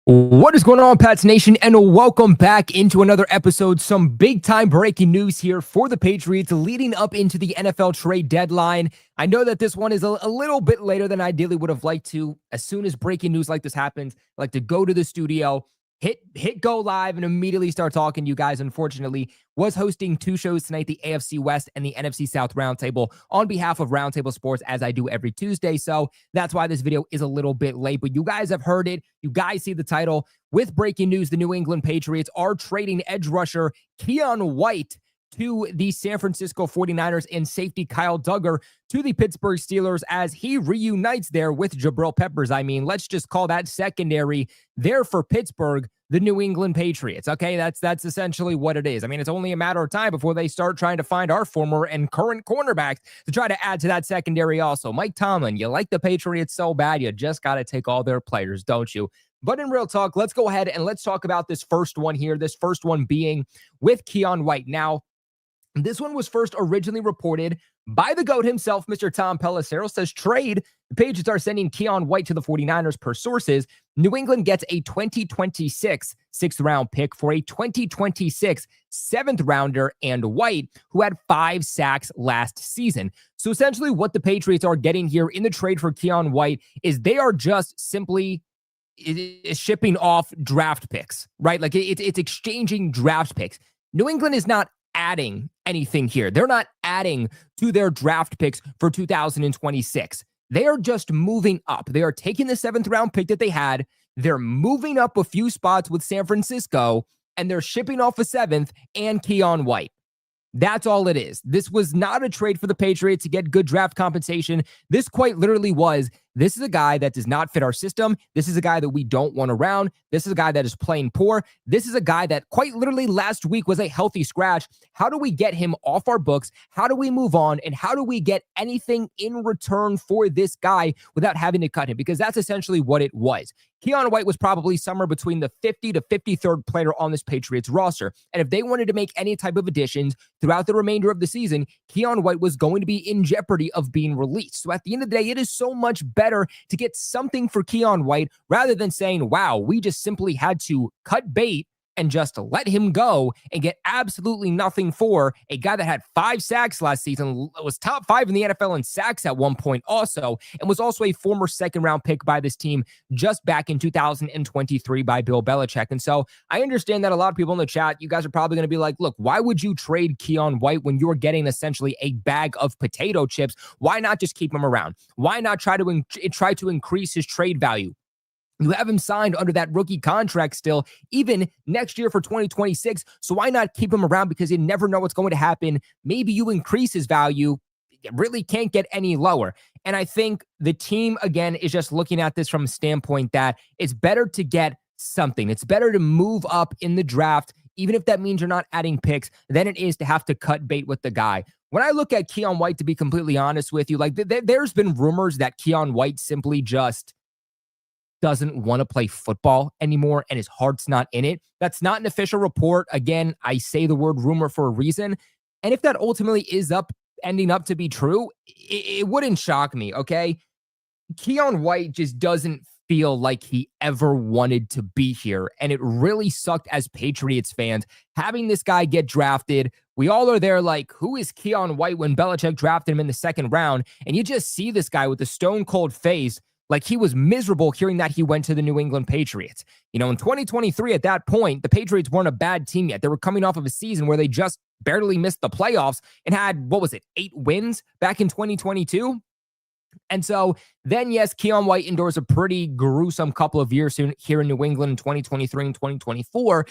What is going on, Pats Nation, and welcome back into another episode. Some big-time breaking news here for the Patriots leading up into the NFL trade deadline. I know that this one is a little bit later than I ideally would have liked to. As soon as breaking news like this happens, I like to go to the studio, hit go live, and immediately start talking to you guys. Unfortunately, was hosting two shows tonight, the AFC West and the NFC South Roundtable, on behalf of Roundtable Sports, as I do every Tuesday. So that's why this video is a little bit late, but you guys have heard it. You guys see the title. With breaking news, the New England Patriots are trading edge rusher Keion White to the San Francisco 49ers and safety Kyle Duggar to the Pittsburgh Steelers as he reunites there with Jabril Peppers. I mean, let's just call that secondary there for Pittsburgh, the New England Patriots. Okay, that's essentially what it is. I mean, it's only a matter of time before they start trying to find our former and current cornerbacks to try to add to that secondary also. Mike Tomlin, you like the Patriots so bad, you just got to take all their players, don't you? But in real talk, let's go ahead and let's talk about this first one here. This first one being with Keion White. Now, this one was first originally reported by the GOAT himself, Mr. Tom Pelissero. Says trade. The Patriots are sending Keion White to the 49ers per sources. New England gets a 2026 sixth-round pick for a 2026 seventh-rounder and White, who had 5 sacks last season. So essentially what the Patriots are getting here in the trade for Keion White is they are just simply shipping off draft picks, right? Like it's exchanging draft picks. New England is not adding anything here. They're not adding to their draft picks for 2026. They are just moving up. They are taking the 7th round pick that they had. They're moving up a few spots with San Francisco, and they're shipping off a 7th and Keion White. That's all it is. This was not a trade for the Patriots to get good draft compensation. This quite literally was, this is a guy that does not fit our system. This is a guy that we don't want around. This is a guy that is playing poor. This is a guy that quite literally last week was a healthy scratch. How do we get him off our books? How do we move on? And how do we get anything in return for this guy without having to cut him? Because that's essentially what it was. Keion White was probably somewhere between the 50 to 53rd player on this Patriots roster. And if they wanted to make any type of additions throughout the remainder of the season, Keion White was going to be in jeopardy of being released. So at the end of the day, it is so much better to get something for Keion White rather than saying, wow, we just simply had to cut bait and just let him go and get absolutely nothing for a guy that had 5 sacks last season, was top 5 in the NFL in sacks at one point also, and was also a former second-round pick by this team just back in 2023 by Bill Belichick. And so I understand that a lot of people in the chat, you guys are probably going to be like, look, why would you trade Keion White when you're getting essentially a bag of potato chips? Why not just keep him around? Why not try to increase his trade value? You have him signed under that rookie contract still, even next year for 2026. So why not keep him around? Because you never know what's going to happen. Maybe you increase his value. It really can't get any lower. And I think the team, again, is just looking at this from a standpoint that it's better to get something. It's better to move up in the draft, even if that means you're not adding picks, than it is to have to cut bait with the guy. When I look at Keion White, to be completely honest with you, like there's been rumors that Keion White simply just doesn't want to play football anymore and his heart's not in it. That's not an official report. Again, I say the word rumor for a reason. And if that ultimately is ending up to be true, it wouldn't shock me, okay? Keion White just doesn't feel like he ever wanted to be here. And it really sucked as Patriots fans having this guy get drafted. We all are there like, who is Keion White when Belichick drafted him in the 2nd round? And you just see this guy with a stone cold face. Like he was miserable hearing that he went to the New England Patriots. You know, in 2023, at that point, the Patriots weren't a bad team yet. They were coming off of a season where they just barely missed the playoffs and had, 8 wins back in 2022? And so then, yes, Keion White endures a pretty gruesome couple of years here in New England in 2023 and 2024.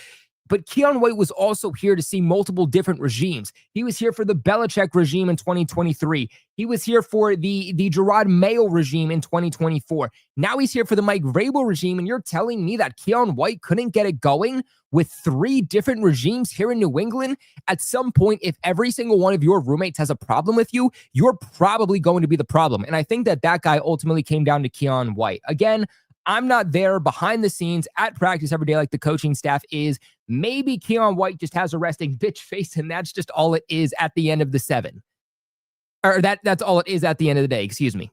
But Keion White was also here to see multiple different regimes. He was here for the Belichick regime in 2023. He was here for the Gerard Mayo regime in 2024. Now he's here for the Mike Vrabel regime, and you're telling me that Keion White couldn't get it going with 3 different regimes here in New England? At some point, if every single one of your roommates has a problem with you, you're probably going to be the problem. And I think that guy ultimately came down to Keion White. Again, I'm not there behind the scenes at practice every day like the coaching staff is. Maybe Keion White just has a resting bitch face, and that's just all it is at the end of the 7. Or that's all it is at the end of the day, excuse me.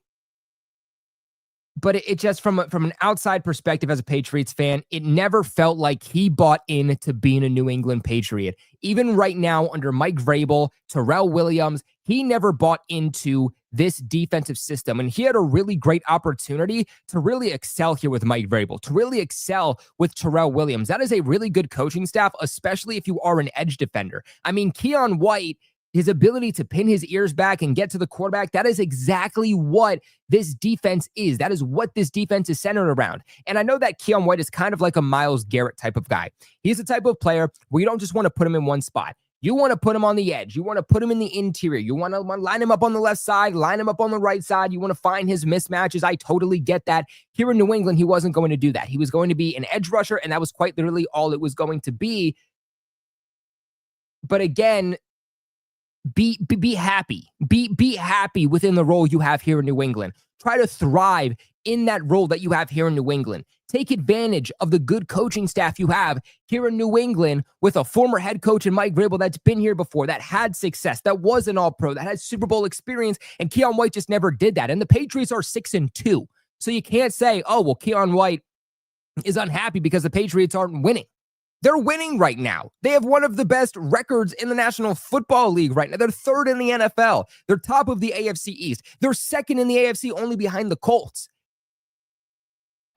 But it just, from an outside perspective as a Patriots fan, it never felt like he bought into being a New England Patriot. Even right now, under Mike Vrabel, Terrell Williams, he never bought into this defensive system. And he had a really great opportunity to really excel here with Mike Vrabel, to really excel with Terrell Williams. That is a really good coaching staff, especially if you are an edge defender. I mean, Keion White, his ability to pin his ears back and get to the quarterback, that is exactly what this defense is. That is what this defense is centered around. And I know that Keion White is kind of like a Myles Garrett type of guy. He's the type of player where you don't just want to put him in one spot. You want to put him on the edge. You want to put him in the interior. You want to line him up on the left side, line him up on the right side. You want to find his mismatches. I totally get that. Here in New England, he wasn't going to do that. He was going to be an edge rusher, and that was quite literally all it was going to be. But again, be happy. Be happy within the role you have here in New England. Try to thrive in that role that you have here in New England. Take advantage of the good coaching staff you have here in New England with a former head coach in Mike Vrabel that's been here before, that had success, that was an all-pro, that had Super Bowl experience, and Keion White just never did that. And the Patriots are 6-2. So you can't say, oh, well, Keion White is unhappy because the Patriots aren't winning. They're winning right now. They have one of the best records in the National Football League right now. They're 3rd in the NFL. They're top of the AFC East. They're 2nd in the AFC, only behind the Colts.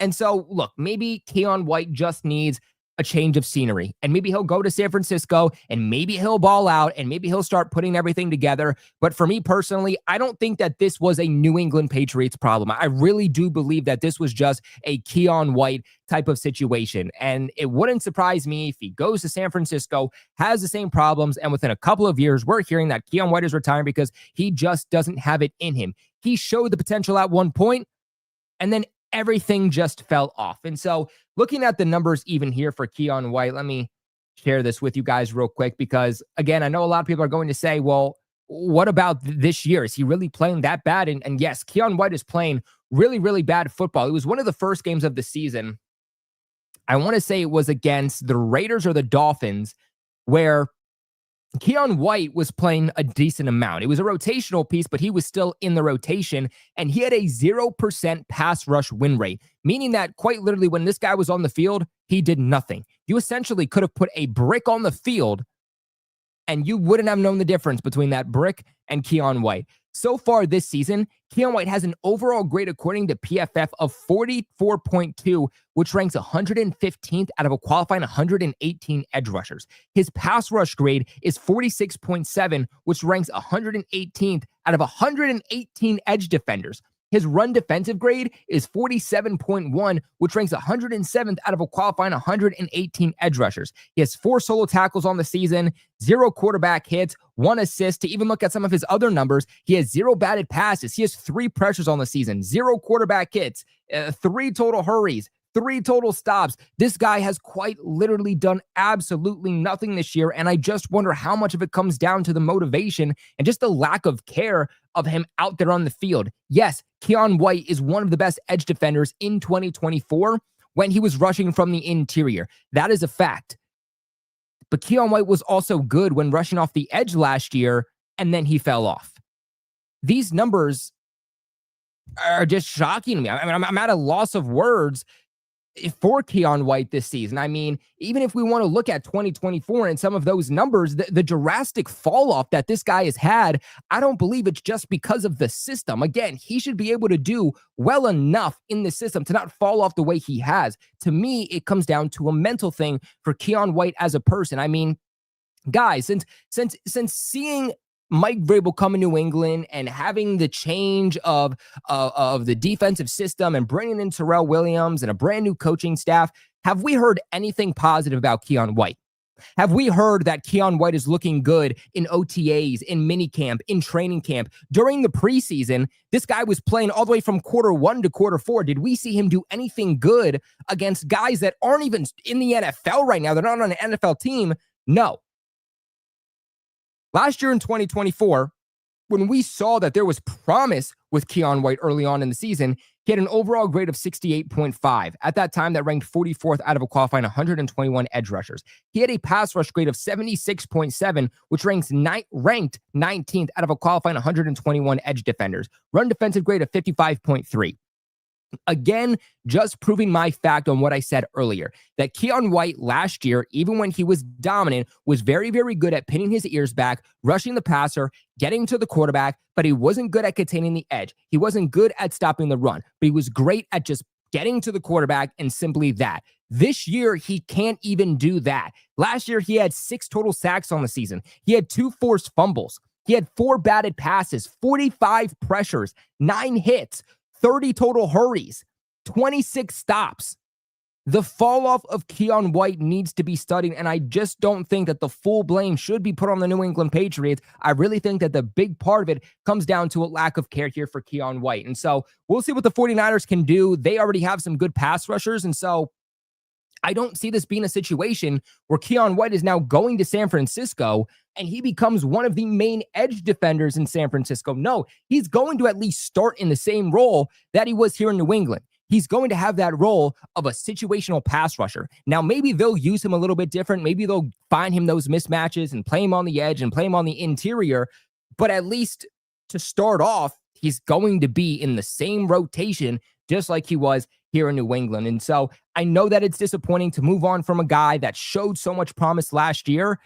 And so, look, maybe Keion White just needs a change of scenery, and maybe he'll go to San Francisco, and maybe he'll ball out, and maybe he'll start putting everything together. But for me personally, I don't think that this was a New England Patriots problem. I really do believe that this was just a Keion White type of situation. And it wouldn't surprise me if he goes to San Francisco, has the same problems, and within a couple of years, we're hearing that Keion White is retiring because he just doesn't have it in him. He showed the potential at one point, and then everything just fell off. And so looking at the numbers even here for Keion White, let me share this with you guys real quick, because again, I know a lot of people are going to say, well, what about this year? Is he really playing that bad? And yes, Keion White is playing really, really bad football. It was one of the first games of the season. I want to say it was against the Raiders or the Dolphins, where Keion White was playing a decent amount. It was a rotational piece, but he was still in the rotation, and he had a 0% pass rush win rate, meaning that quite literally when this guy was on the field, he did nothing. You essentially could have put a brick on the field, and you wouldn't have known the difference between that brick and Keion White. So far this season, Keion White has an overall grade according to PFF of 44.2, which ranks 115th out of a qualifying 118 edge rushers. His pass rush grade is 46.7, which ranks 118th out of 118 edge defenders. His run defensive grade is 47.1, which ranks 107th out of a qualifying 118 edge rushers. He has 4 solo tackles on the season, 0 quarterback hits, 1 assist. To even look at some of his other numbers, he has 0 batted passes. He has 3 pressures on the season, 0 quarterback hits, 3 total hurries, 3 total stops. This guy has quite literally done absolutely nothing this year, and I just wonder how much of it comes down to the motivation and just the lack of care of him out there on the field. Yes, Keion White is one of the best edge defenders in 2024 when he was rushing from the interior. That is a fact. But Keion White was also good when rushing off the edge last year, and then he fell off. These numbers are just shocking to me. I mean, I'm at a loss of words for Keion White this season. I mean, even if we want to look at 2024 and some of those numbers, the drastic fall off that this guy has had, I don't believe it's just because of the system. Again, he should be able to do well enough in the system to not fall off the way he has. To me, it comes down to a mental thing for Keion White as a person. I mean, guys, since seeing Mike Vrabel come in New England and having the change of the defensive system and bringing in Terrell Williams and a brand new coaching staff, have we heard anything positive about Keion White? Have we heard that Keion White is looking good in OTAs, in minicamp, in training camp? During the preseason, this guy was playing all the way from quarter 1 to quarter 4. Did we see him do anything good against guys that aren't even in the NFL right now? They're not on an NFL team. No. Last year in 2024, when we saw that there was promise with Keion White early on in the season, he had an overall grade of 68.5. At that time, that ranked 44th out of a qualifying 121 edge rushers. He had a pass rush grade of 76.7, which ranked 19th out of a qualifying 121 edge defenders. Run defensive grade of 55.3. Again, just proving my fact on what I said earlier, that Keion White last year, even when he was dominant, was very, very good at pinning his ears back, rushing the passer, getting to the quarterback, but he wasn't good at containing the edge. He wasn't good at stopping the run, but he was great at just getting to the quarterback and simply that. This year, he can't even do that. Last year, he had 6 total sacks on the season. He had 2 forced fumbles. He had 4 batted passes, 45 pressures, 9 hits, 30 total hurries, 26 stops. The fall off of Keion White needs to be studied, and I just don't think that the full blame should be put on the New England Patriots. I really think that the big part of it comes down to a lack of care here for Keion White. And so we'll see what the 49ers can do. They already have some good pass rushers, and so I don't see this being a situation where Keion White is now going to San Francisco and he becomes one of the main edge defenders in San Francisco. No, he's going to at least start in the same role that he was here in New England. He's going to have that role of a situational pass rusher. Now, maybe they'll use him a little bit different. Maybe they'll find him those mismatches and play him on the edge and play him on the interior. But at least to start off, he's going to be in the same rotation just like he was here in New England. And so I know that it's disappointing to move on from a guy that showed so much promise last year,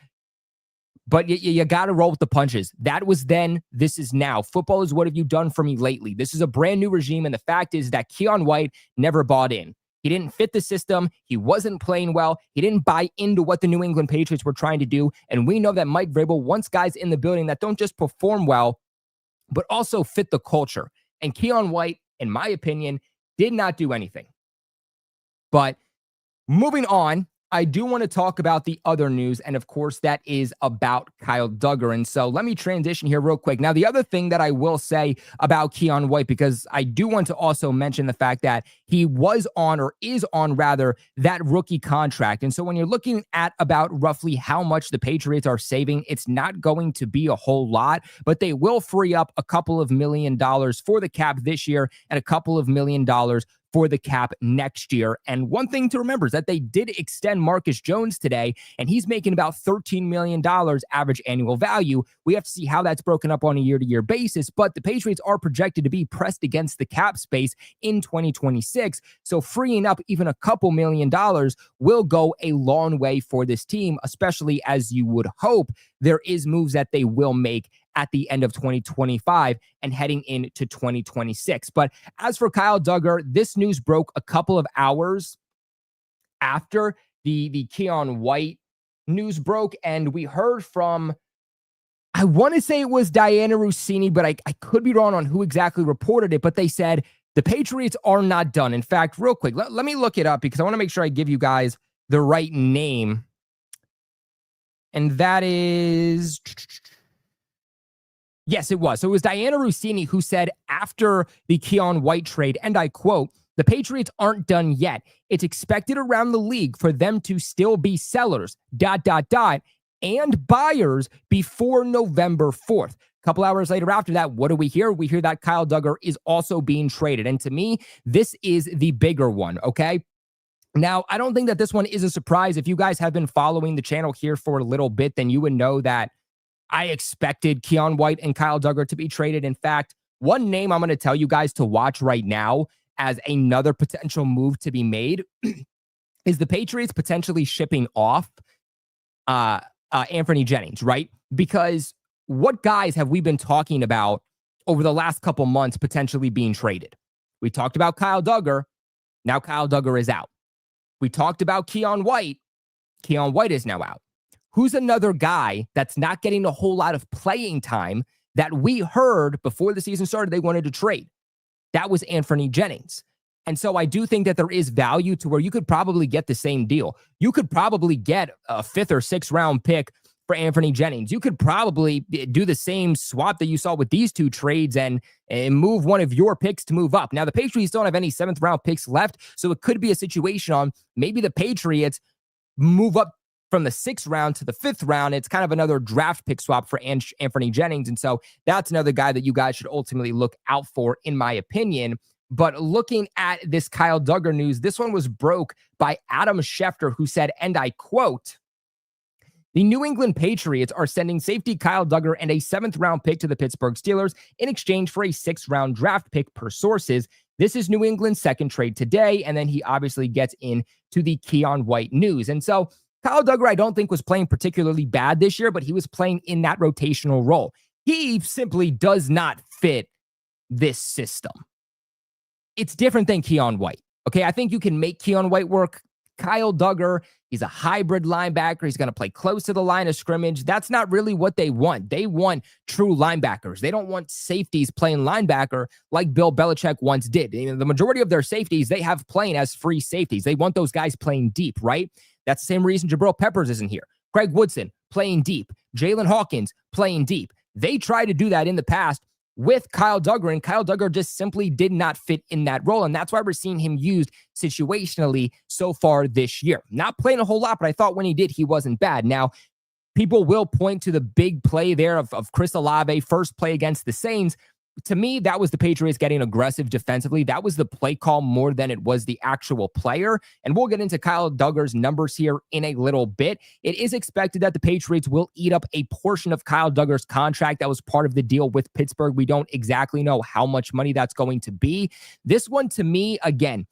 but you got to roll with the punches. That was then, this is now. Football is what have you done for me lately? This is a brand new regime, and the fact is that Keion White never bought in. He didn't fit the system. He wasn't playing well. He didn't buy into what the New England Patriots were trying to do, and we know that Mike Vrabel wants guys in the building that don't just perform well, but also fit the culture. And Keion White, in my opinion, did not do anything. But moving on, I do want to talk about the other news, and of course, that is about Kyle Duggar. And so let me transition here real quick. Now, the other thing that I will say about Keion White, because I do want to also mention the fact that he was on, or is on rather, that rookie contract. And so when you're looking at about roughly how much the Patriots are saving, it's not going to be a whole lot, but they will free up a couple of $1 million for the cap this year and a couple of $1 million for the cap next year. And one thing to remember is that they did extend Marcus Jones today, and he's making about $13 million average annual value. We have to see how that's broken up on a year-to-year basis, but the Patriots are projected to be pressed against the cap space in 2026. So freeing up even a couple $1 million will go a long way for this team, especially as you would hope there is moves that they will make at the end of 2025 and heading into 2026. But as for Kyle Duggar, this news broke a couple of hours after the Keion White news broke, and we heard from, I want to say it was Diana Rossini, but I could be wrong on who exactly reported it, but they said the Patriots are not done. In fact, real quick, let me look it up because I want to make sure I give you guys the right name. And that is... Yes, it was. So it was Diana Rossini who said after the Keion White trade, and I quote, "The Patriots aren't done yet. It's expected around the league for them to still be sellers, ... and buyers before November 4th. A couple hours later after that, what do we hear? We hear that Kyle Duggar is also being traded. And to me, this is the bigger one, okay? Now, I don't think that this one is a surprise. If you guys have been following the channel here for a little bit, then you would know that I expected Keion White and Kyle Duggar to be traded. In fact, one name I'm going to tell you guys to watch right now as another potential move to be made is the Patriots potentially shipping off Anthony Jennings, right? Because what guys have we been talking about over the last couple months potentially being traded? We talked about Kyle Duggar. Now Kyle Duggar is out. We talked about Keion White. Keion White is now out. Who's another guy that's not getting a whole lot of playing time that we heard before the season started they wanted to trade? That was Anthony Jennings. And so I do think that there is value to where you could probably get the same deal. You could probably get a 5th or 6th round pick for Anfernee Jennings. You could probably do the same swap that you saw with these two trades and move one of your picks to move up. Now, the Patriots don't have any 7th round picks left, so it could be a situation on maybe the Patriots move up from the 6th round to the 5th round. It's kind of another draft pick swap for Anfernee Jennings. And so that's another guy that you guys should ultimately look out for, in my opinion. But looking at this Kyle Duggar news, this one was broke by Adam Schefter, who said, and I quote, "The New England Patriots are sending safety Kyle Duggar and a 7th round pick to the Pittsburgh Steelers in exchange for a 6th round draft pick per sources. This is New England's second trade today." And then he obviously gets into the Keion White news. And so Kyle Duggar, I don't think, was playing particularly bad this year, but he was playing in that rotational role. He simply does not fit this system. It's different than Keion White. Okay, I think you can make Keion White work. Kyle Duggar, he's a hybrid linebacker. He's going to play close to the line of scrimmage. That's not really what they want. They want true linebackers. They don't want safeties playing linebacker like Bill Belichick once did. You know, the majority of their safeties, they have playing as free safeties. They want those guys playing deep, right? That's the same reason Jabril Peppers isn't here. Craig Woodson playing deep. Jalen Hawkins playing deep. They tried to do that in the past with Kyle Duggar, and Kyle Duggar just simply did not fit in that role. And that's why we're seeing him used situationally so far this year. Not playing a whole lot, but I thought when he did, he wasn't bad. Now, people will point to the big play there of Chris Olave, first play against the Saints. To me, that was the Patriots getting aggressive defensively. That was the play call more than it was the actual player. And we'll get into Kyle Duggar's numbers here in a little bit. It is expected that the Patriots will eat up a portion of Kyle Duggar's contract that was part of the deal with Pittsburgh. We don't exactly know how much money that's going to be. This one, to me, again,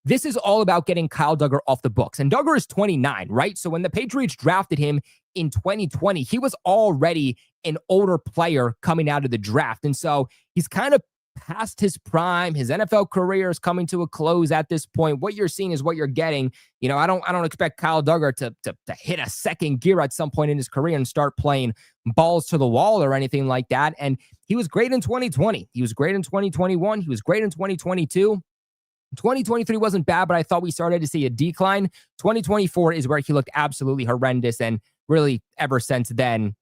this is all about getting Kyle Duggar off the books. And Duggar is 29, right? So when the Patriots drafted him in 2020, he was already an older player coming out of the draft. And so he's kind of past his prime. His NFL career is coming to a close at this point. What you're seeing is what you're getting. You know, I don't expect Kyle Duggar to hit a second gear at some point in his career and start playing balls to the wall or anything like that. And he was great in 2020. He was great in 2021. He was great in 2022. 2023 wasn't bad, but I thought we started to see a decline. 2024 is where he looked absolutely horrendous. And really, ever since then,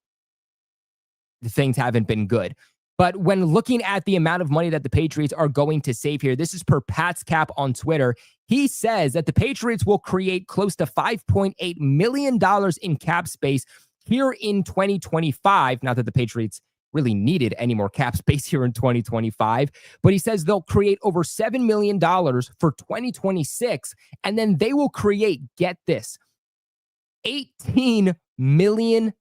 things haven't been good. But when looking at the amount of money that the Patriots are going to save here, this is per Pat's Cap on Twitter. He says that the Patriots will create close to $5.8 million in cap space here in 2025. Not that the Patriots really needed any more cap space here in 2025, but he says they'll create over $7 million for 2026, and then they will create, get this, $18 million.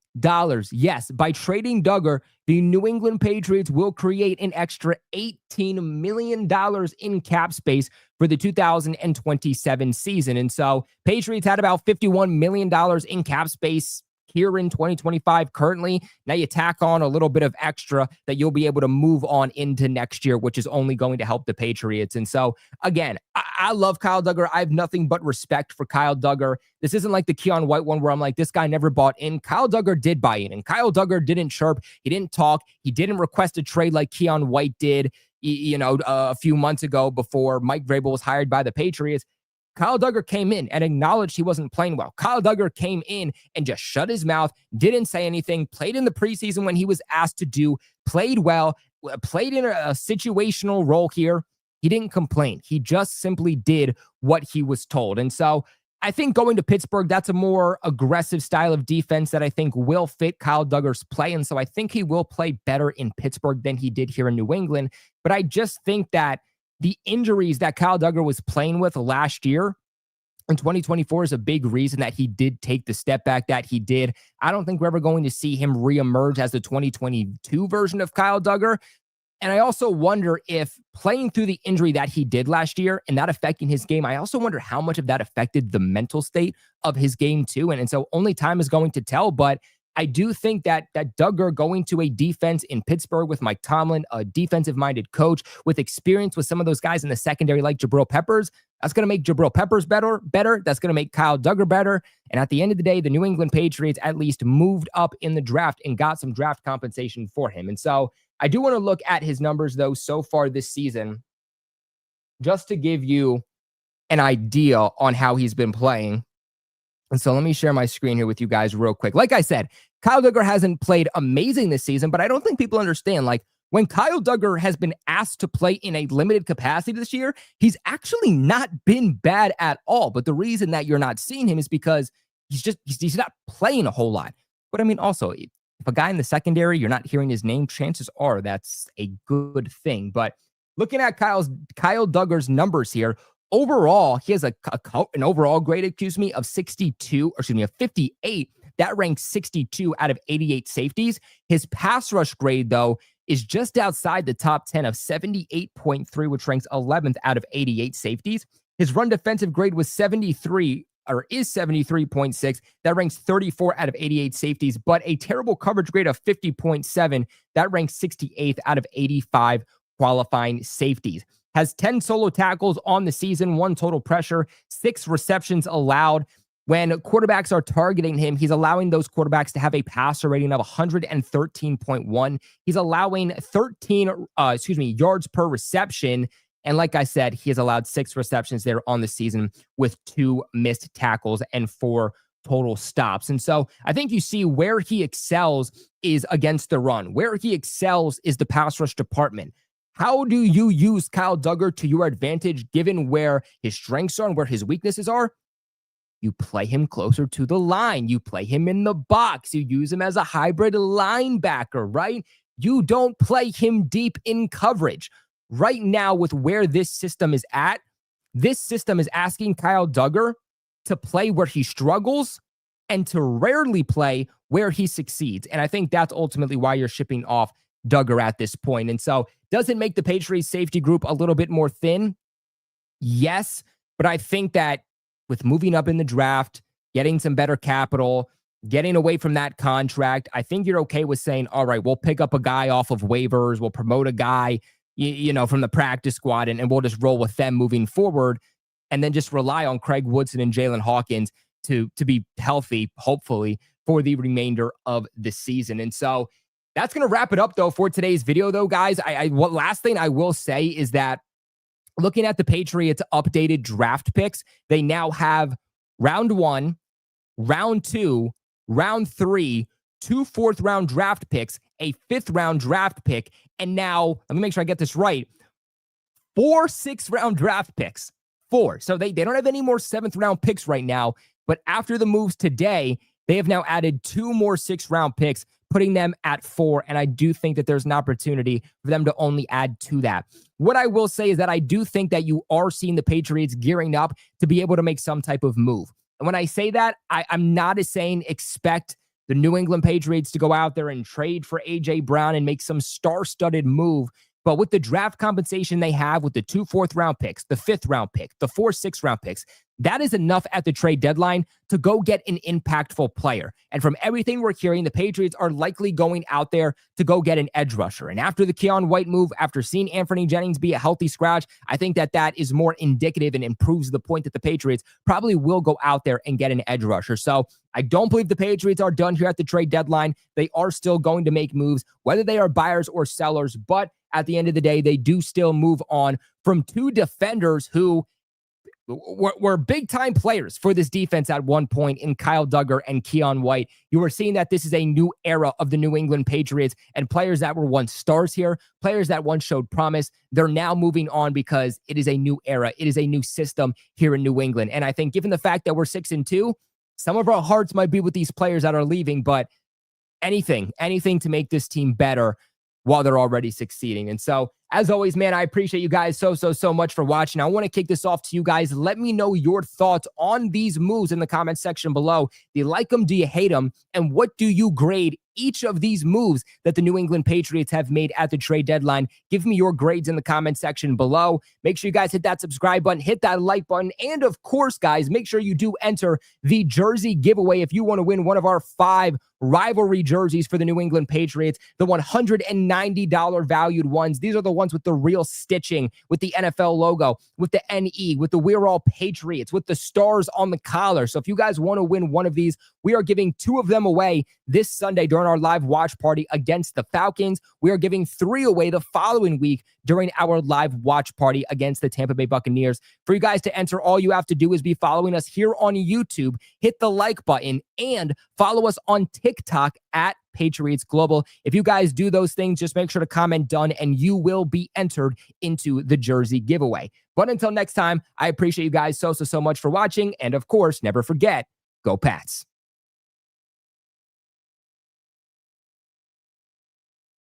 Yes, by trading Duggar, the New England Patriots will create an extra $18 million in cap space for the 2027 season. And so Patriots had about $51 million in cap space here in 2025 currently. Now you tack on a little bit of extra that you'll be able to move on into next year, which is only going to help the Patriots. And so, again, I love Kyle Duggar. I have nothing but respect for Kyle Duggar. This isn't like the Keion White one where I'm like, this guy never bought in. Kyle Duggar did buy in, and Kyle Duggar didn't chirp. He didn't talk. He didn't request a trade like Keion White did, a few months ago before Mike Vrabel was hired by the Patriots. Kyle Duggar came in and acknowledged he wasn't playing well. Kyle Duggar came in and just shut his mouth, didn't say anything, played in the preseason when he was asked to do, played well, played in a situational role here. He didn't complain. He just simply did what he was told. And so I think going to Pittsburgh, that's a more aggressive style of defense that I think will fit Kyle Duggar's play. And so I think he will play better in Pittsburgh than he did here in New England. But I just think that the injuries that Kyle Duggar was playing with last year in 2024 is a big reason that he did take the step back that he did. I don't think we're ever going to see him reemerge as the 2022 version of Kyle Duggar. And I also wonder if playing through the injury that he did last year and that affecting his game, I also wonder how much of that affected the mental state of his game too. And so only time is going to tell, but I do think that Duggar going to a defense in Pittsburgh with Mike Tomlin, a defensive-minded coach with experience with some of those guys in the secondary like Jabril Peppers, that's going to make Jabril Peppers better. That's going to make Kyle Duggar better. And at the end of the day, the New England Patriots at least moved up in the draft and got some draft compensation for him. And so I do want to look at his numbers, though, so far this season. just to give you an idea on how he's been playing. And so let me share my screen here with you guys real quick. Like I said, Kyle Duggar hasn't played amazing this season, but I don't think people understand, like, when Kyle Duggar has been asked to play in a limited capacity this year, he's actually not been bad at all. But the reason that you're not seeing him is because he's not playing a whole lot. But I mean, also, if a guy in the secondary, you're not hearing his name, chances are that's a good thing. But looking at Kyle Duggar's numbers here, overall, he has an overall grade, of 58. That ranks 62 out of 88 safeties. His pass rush grade, though, is just outside the top 10 of 78.3, which ranks 11th out of 88 safeties. His run defensive grade was 73.6. That ranks 34 out of 88 safeties, but a terrible coverage grade of 50.7. That ranks 68th out of 85 qualifying safeties. Has 10 solo tackles on the season, 1 total pressure, 6 receptions allowed. When quarterbacks are targeting him, he's allowing those quarterbacks to have a passer rating of 113.1. He's allowing 13 yards per reception. And like I said, he has allowed 6 receptions there on the season with 2 missed tackles and 4 total stops. And so I think you see where he excels is against the run. Where he excels is the pass rush department. How do you use Kyle Duggar to your advantage, given where his strengths are and where his weaknesses are? You play him closer to the line. You play him in the box. You use him as a hybrid linebacker, right? You don't play him deep in coverage. Right now, with where this system is at, this system is asking Kyle Duggar to play where he struggles and to rarely play where he succeeds. And I think that's ultimately why you're shipping off Duggar at this point. And so, does it make the Patriots safety group a little bit more thin? Yes, but I think that with moving up in the draft, getting some better capital, getting away from that contract, I think you're okay with saying, all right, we'll pick up a guy off of waivers, we'll promote a guy, from the practice squad, and we'll just roll with them moving forward, and then just rely on Craig Woodson and Jalen Hawkins to be healthy, hopefully, for the remainder of the season. And so that's going to wrap it up, though, for today's video, though, guys. Last thing I will say is that looking at the Patriots' updated draft picks, they now have round 1, round 2, round 3, 2 fourth-round draft picks, a 5th-round draft pick, and now, let me make sure I get this right, 4 6th-round draft picks. 4. So they don't have any more 7th-round picks right now, but after the moves today, they have now added 2 more 6th-round picks, putting them at 4, and I do think that there's an opportunity for them to only add to that. What I will say is that I do think that you are seeing the Patriots gearing up to be able to make some type of move. And when I say that, I'm not saying expect the New England Patriots to go out there and trade for A.J. Brown and make some star-studded move. But with the draft compensation they have, with the 2 4th-round picks, the 5th-round pick, the 4 6th-round picks, that is enough at the trade deadline to go get an impactful player. And from everything we're hearing, the Patriots are likely going out there to go get an edge rusher. And after the Keion White move, after seeing Anthony Jennings be a healthy scratch, I think that is more indicative and improves the point that the Patriots probably will go out there and get an edge rusher. So I don't believe the Patriots are done here at the trade deadline. They are still going to make moves, whether they are buyers or sellers. But at the end of the day, they do still move on from 2 defenders who were big-time players for this defense at one point in Kyle Duggar and Keion White. You are seeing that this is a new era of the New England Patriots, and players that were once stars here, players that once showed promise, they're now moving on because it is a new era. It is a new system here in New England. And I think given the fact that we're 6-2, some of our hearts might be with these players that are leaving, but anything to make this team better while they're already succeeding. And so, as always, man, I appreciate you guys so much for watching. I want to kick this off to you guys. Let me know your thoughts on these moves in the comment section below. Do you like them? Do you hate them? And what do you grade each of these moves that the New England Patriots have made at the trade deadline? Give me your grades in the comment section below. Make sure you guys hit that subscribe button, hit that like button, and of course, guys, make sure you do enter the jersey giveaway if you want to win one of our 5 rivalry jerseys for the New England Patriots, the $190 valued ones. These are the ones with the real stitching, with the NFL logo, with the NE, with the We're All Patriots, with the stars on the collar. So if you guys want to win one of these, we are giving 2 of them away this Sunday during our live watch party against the Falcons. We are giving 3 away the following week during our live watch party against the Tampa Bay Buccaneers. For you guys to enter, all you have to do is be following us here on YouTube, hit the like button, and follow us on TikTok at Patriots Global. If you guys do those things, just make sure to comment done and you will be entered into the jersey giveaway. But until next time, I appreciate you guys so much for watching. And of course, never forget, go Pats.